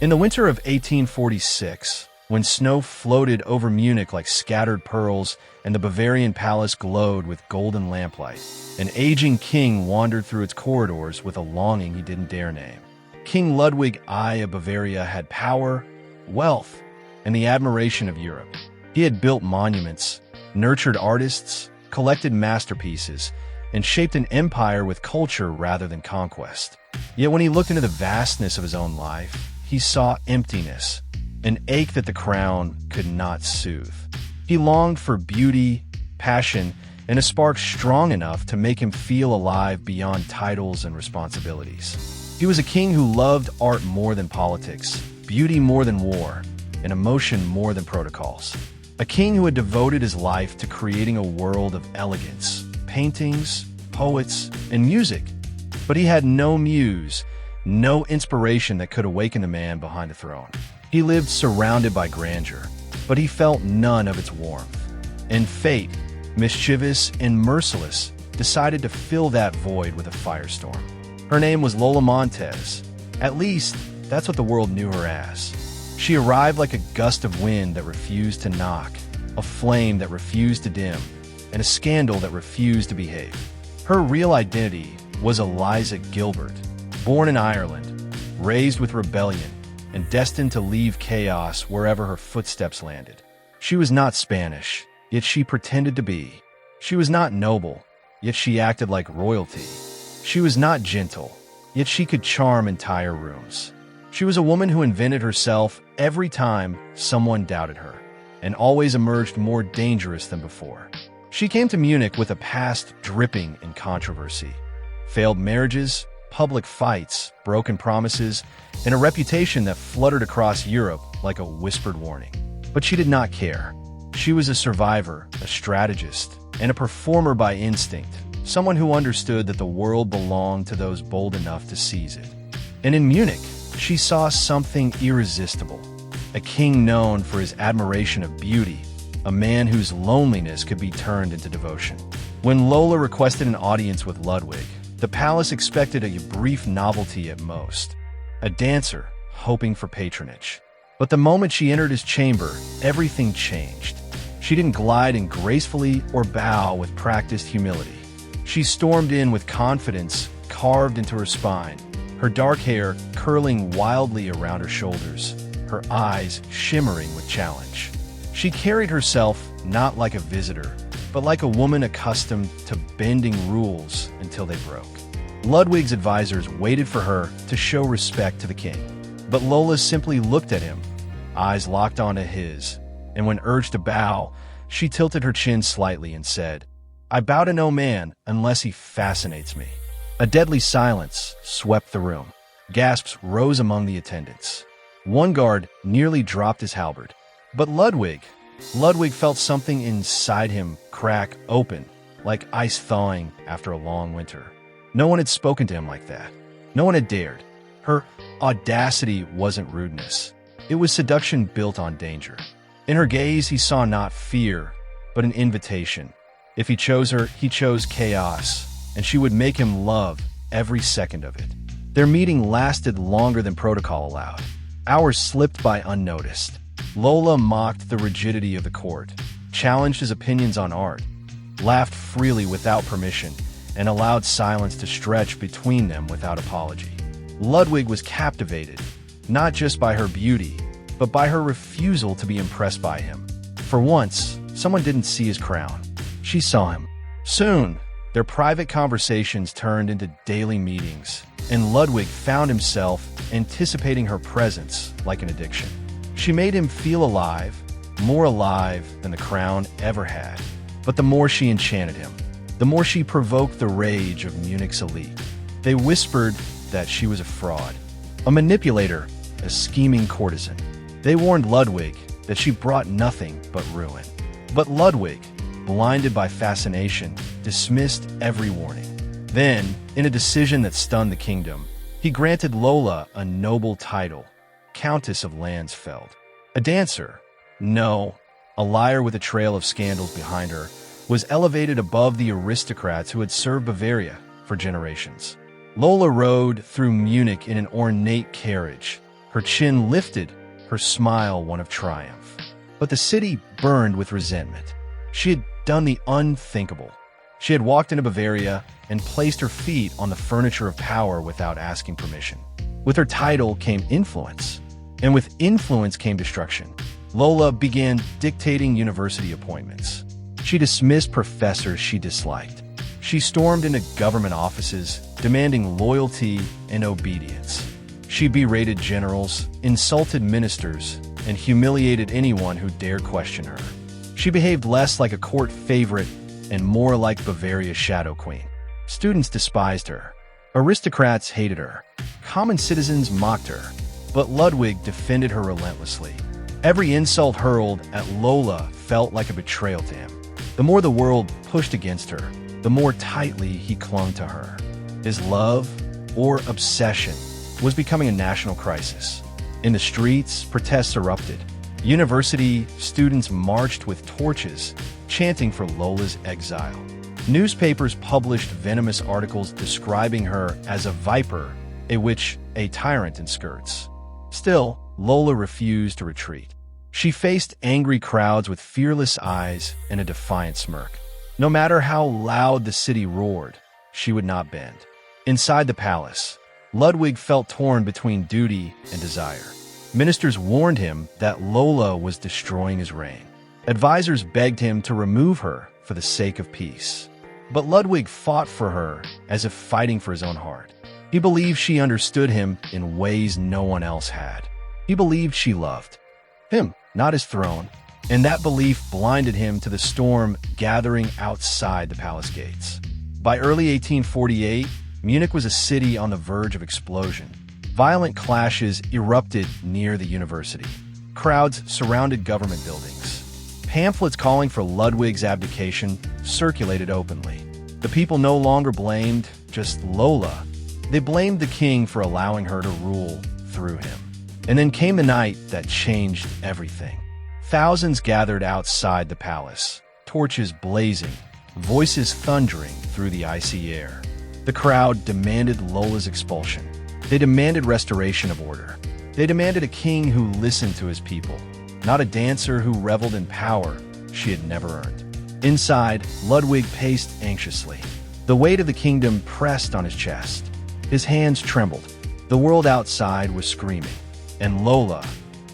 In the winter of 1846, when snow floated over Munich like scattered pearls and the Bavarian palace glowed with golden lamplight, an aging king wandered through its corridors with a longing he didn't dare name. King Ludwig I of Bavaria had power, wealth, and the admiration of Europe. He had built monuments, nurtured artists, collected masterpieces, and shaped an empire with culture rather than conquest. Yet when he looked into the vastness of his own life, he saw emptiness, an ache that the crown could not soothe. He longed for beauty, passion, and a spark strong enough to make him feel alive beyond titles and responsibilities. He was a king who loved art more than politics, beauty more than war, and emotion more than protocols. A king who had devoted his life to creating a world of elegance, paintings, poets, and music. But he had no muse, no inspiration that could awaken the man behind the throne. He lived surrounded by grandeur, but he felt none of its warmth. And fate, mischievous and merciless, decided to fill that void with a firestorm. Her name was Lola Montez. At least, that's what the world knew her as. She arrived like a gust of wind that refused to knock, a flame that refused to dim, and a scandal that refused to behave. Her real identity was Eliza Gilbert, born in Ireland, raised with rebellion, and destined to leave chaos wherever her footsteps landed. She was not Spanish, yet she pretended to be. She was not noble, yet she acted like royalty. She was not gentle, yet she could charm entire rooms. She was a woman who invented herself every time someone doubted her, and always emerged more dangerous than before. She came to Munich with a past dripping in controversy. Failed marriages, public fights, broken promises, and a reputation that fluttered across Europe like a whispered warning. But she did not care. She was a survivor, a strategist, and a performer by instinct, someone who understood that the world belonged to those bold enough to seize it. And in Munich, she saw something irresistible, a king known for his admiration of beauty, a man whose loneliness could be turned into devotion. When Lola requested an audience with Ludwig, the palace expected a brief novelty at most, a dancer hoping for patronage. But the moment she entered his chamber, everything changed. She didn't glide in gracefully or bow with practiced humility. She stormed in with confidence carved into her spine, her dark hair curling wildly around her shoulders, her eyes shimmering with challenge. She carried herself not like a visitor, but like a woman accustomed to bending rules until they broke. Ludwig's advisors waited for her to show respect to the king, but Lola simply looked at him, eyes locked onto his, and when urged to bow, she tilted her chin slightly and said, "I bow to no man unless he fascinates me." A deadly silence swept the room. Gasps rose among the attendants. One guard nearly dropped his halberd. But Ludwig felt something inside him crack open, like ice thawing after a long winter. No one had spoken to him like that. No one had dared. Her audacity wasn't rudeness. It was seduction built on danger. In her gaze, he saw not fear, but an invitation. If he chose her, he chose chaos, and she would make him love every second of it. Their meeting lasted longer than protocol allowed. Hours slipped by unnoticed. Lola mocked the rigidity of the court, challenged his opinions on art, laughed freely without permission, and allowed silence to stretch between them without apology. Ludwig was captivated, not just by her beauty, but by her refusal to be impressed by him. For once, someone didn't see his crown. She saw him. Soon, their private conversations turned into daily meetings, and Ludwig found himself anticipating her presence like an addiction. She made him feel alive, more alive than the crown ever had. But the more she enchanted him, the more she provoked the rage of Munich's elite. They whispered that she was a fraud, a manipulator, a scheming courtesan. They warned Ludwig that she brought nothing but ruin. But Ludwig, blinded by fascination, dismissed every warning. Then, in a decision that stunned the kingdom, he granted Lola a noble title, Countess of Landsfeld. A dancer? No. A liar with a trail of scandals behind her, was elevated above the aristocrats who had served Bavaria for generations. Lola rode through Munich in an ornate carriage, Her chin lifted, her smile one of triumph. But the city burned with resentment. She had done the unthinkable. She had walked into Bavaria and placed her feet on the furniture of power without asking permission. With her title came influence, and with influence came destruction. Lola began dictating university appointments. She dismissed professors she disliked. She stormed into government offices, demanding loyalty and obedience. She berated generals, insulted ministers, and humiliated anyone who dared question her. She behaved less like a court favorite and more like Bavaria's shadow queen. Students despised her. Aristocrats hated her. Common citizens mocked her. But Ludwig defended her relentlessly. Every insult hurled at Lola felt like a betrayal to him. The more the world pushed against her, the more tightly he clung to her. His love, or obsession, was becoming a national crisis. In the streets, protests erupted. University students marched with torches, chanting for Lola's exile. Newspapers published venomous articles describing her as a viper, a witch, a tyrant in skirts. Still, Lola refused to retreat. She faced angry crowds with fearless eyes and a defiant smirk. No matter how loud the city roared, she would not bend. Inside the palace, Ludwig felt torn between duty and desire. Ministers warned him that Lola was destroying his reign. Advisors begged him to remove her for the sake of peace. But Ludwig fought for her as if fighting for his own heart. He believed she understood him in ways no one else had. He believed she loved him, not his throne, and that belief blinded him to the storm gathering outside the palace gates. By early 1848, Munich was a city on the verge of explosion. Violent clashes erupted near the university. Crowds surrounded government buildings. Pamphlets calling for Ludwig's abdication circulated openly. The people no longer blamed just Lola. They blamed the king for allowing her to rule through him. And then came the night that changed everything. Thousands gathered outside the palace, torches blazing, voices thundering through the icy air. The crowd demanded Lola's expulsion. They demanded restoration of order. They demanded a king who listened to his people, not a dancer who reveled in power she had never earned. Inside, Ludwig paced anxiously. The weight of the kingdom pressed on his chest. His hands trembled. The world outside was screaming. And Lola,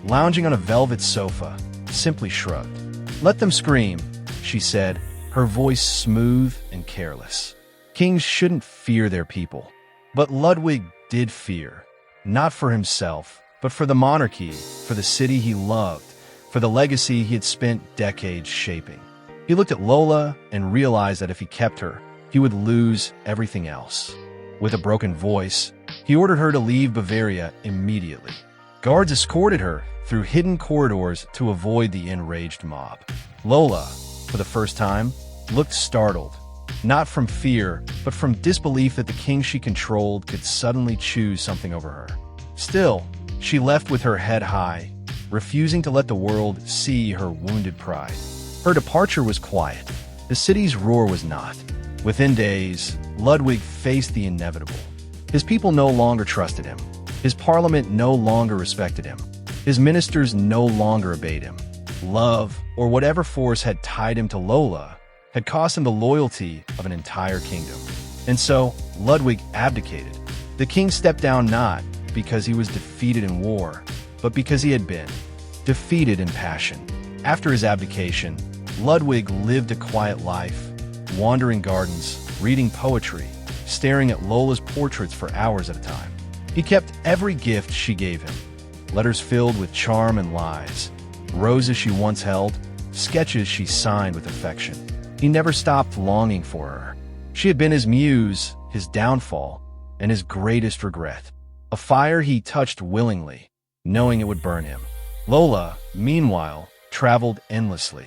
lounging on a velvet sofa, simply shrugged. "Let them scream," she said, her voice smooth and careless. Kings shouldn't fear their people. But Ludwig did fear, not for himself, but for the monarchy, for the city he loved, for the legacy he had spent decades shaping. He looked at Lola and realized that if he kept her, he would lose everything else. With a broken voice, he ordered her to leave Bavaria immediately. Guards escorted her through hidden corridors to avoid the enraged mob. Lola, for the first time, looked startled, not from fear, but from disbelief that the king she controlled could suddenly choose something over her. Still, she left with her head high, refusing to let the world see her wounded pride. Her departure was quiet. The city's roar was not. Within days, Ludwig faced the inevitable. His people no longer trusted him. His parliament no longer respected him. His ministers no longer obeyed him. Love, or whatever force had tied him to Lola, had cost him the loyalty of an entire kingdom. And so, Ludwig abdicated. The king stepped down not because he was defeated in war, but because he had been defeated in passion. After his abdication, Ludwig lived a quiet life, wandering gardens, reading poetry, staring at Lola's portraits for hours at a time. He kept every gift she gave him, letters filled with charm and lies, roses she once held, sketches she signed with affection. He never stopped longing for her. She had been his muse, his downfall, and his greatest regret. A fire he touched willingly, knowing it would burn him. Lola, meanwhile, traveled endlessly.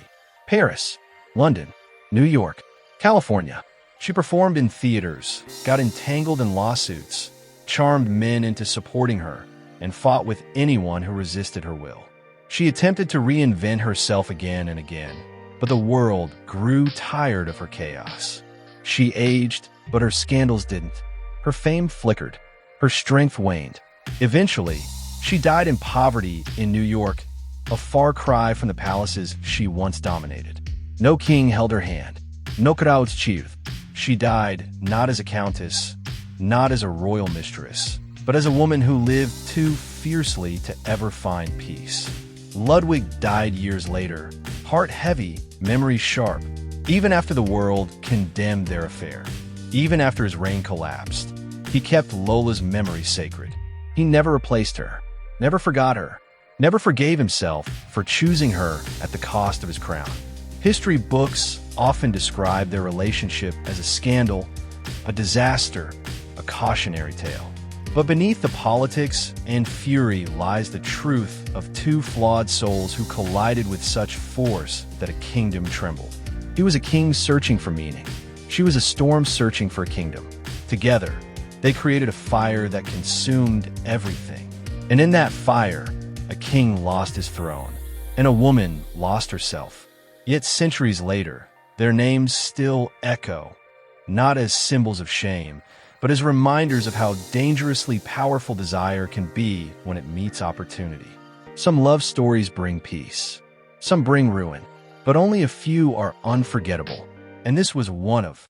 Paris, London, New York, California. She performed in theaters, got entangled in lawsuits, charmed men into supporting her, and fought with anyone who resisted her will. She attempted to reinvent herself again and again, but the world grew tired of her chaos. She aged, but her scandals didn't. Her fame flickered. Her strength waned. Eventually, She died in poverty in New York, a far cry from the palaces she once dominated. No king held her hand. No Kraut's chief. She died not as a countess, not as a royal mistress, but as a woman who lived too fiercely to ever find peace. Ludwig died years later, heart heavy, memory sharp, even after the world condemned their affair. Even after his reign collapsed, he kept Lola's memory sacred. He never replaced her, never forgot her, never forgave himself for choosing her at the cost of his crown. History books often describe their relationship as a scandal, a disaster, a cautionary tale. But beneath the politics and fury lies the truth of two flawed souls who collided with such force that a kingdom trembled. He was a king searching for meaning. She was a storm searching for a kingdom. Together, they created a fire that consumed everything. And in that fire, a king lost his throne, and a woman lost herself. Yet centuries later, their names still echo, not as symbols of shame, but as reminders of how dangerously powerful desire can be when it meets opportunity. Some love stories bring peace, some bring ruin, but only a few are unforgettable, and this was one of